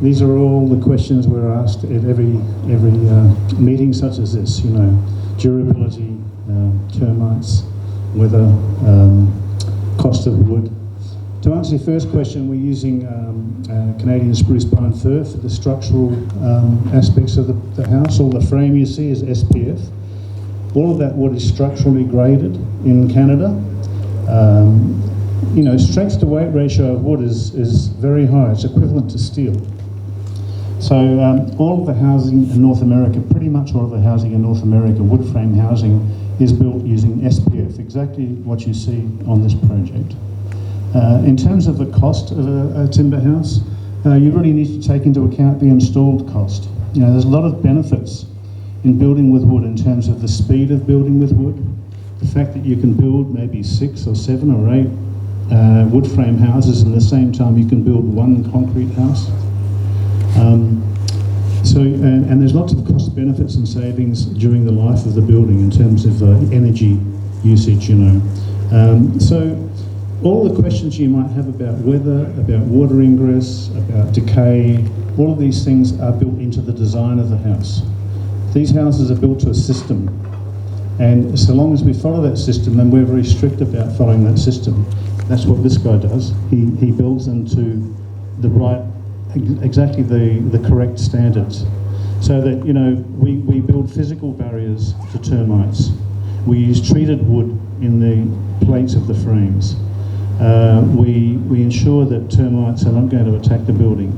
These are all the questions we're asked at every meeting such as this, you know, durability, termites, weather, cost of wood. To answer your first question, we're using Canadian spruce pine fir for the structural aspects of the house. All the frame you see is SPF. All of that wood is structurally graded in Canada. You know, strength to weight ratio of wood is very high. It's equivalent to steel. So all of the housing in North America, pretty much all of the housing in North America, wood frame housing, is built using SPF, exactly what you see on this project. In terms of the cost of a timber house, you really need to take into account the installed cost. You know, there's a lot of benefits in building with wood in terms of the speed of building with wood, the fact that you can build maybe 6 or 7 or 8 wood frame houses in the same time you can build one concrete house. And there's lots of cost benefits and savings during the life of the building in terms of energy usage, you know. So all the questions you might have about weather, about water ingress, about decay, all of these things are built into the design of the house. These houses are built to a system, and so long as we follow that system, and we're very strict about following that system, that's what this guy does. He builds them to the right, exactly the correct standards, so that, you know, we build physical barriers to termites. We use treated wood in the plates of the frames. We ensure that termites are not going to attack the building.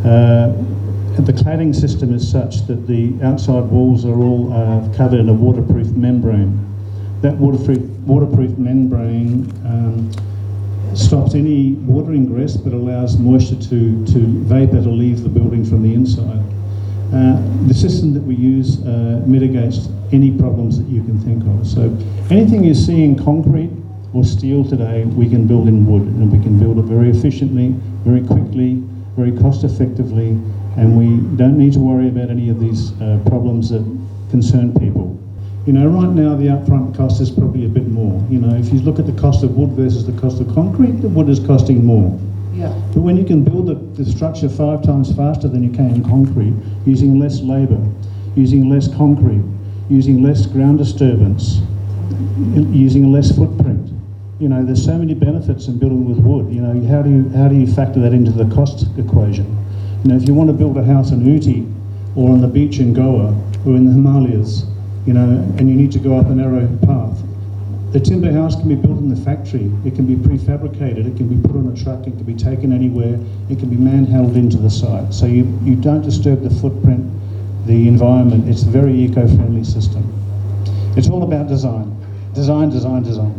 The cladding system is such that the outside walls are all covered in a waterproof membrane. That waterproof membrane stops any water ingress but allows moisture to vapour to leave the building from the inside. The system that we use mitigates any problems that you can think of. So anything you see in concrete or steel today, we can build in wood, and we can build it very efficiently, very quickly, very cost effectively, and we don't need to worry about any of these problems that concern people. You know, right now the upfront cost is probably a bit more. You know, if you look at the cost of wood versus the cost of concrete, the wood is costing more. Yeah. But when you can build the structure 5 times faster than you can in concrete, using less labour, using less concrete, using less ground disturbance, using less footprint, you know, there's so many benefits in building with wood. You know, how do you factor that into the cost equation? You know, if you want to build a house in Ooty or on the beach in Goa or in the Himalayas, you know, and you need to go up a narrow path, the timber house can be built in the factory. It can be prefabricated. It can be put on a truck. It can be taken anywhere. It can be man-held into the site. So you don't disturb the footprint, the environment. It's a very eco-friendly system. It's all about design. Design, design, design.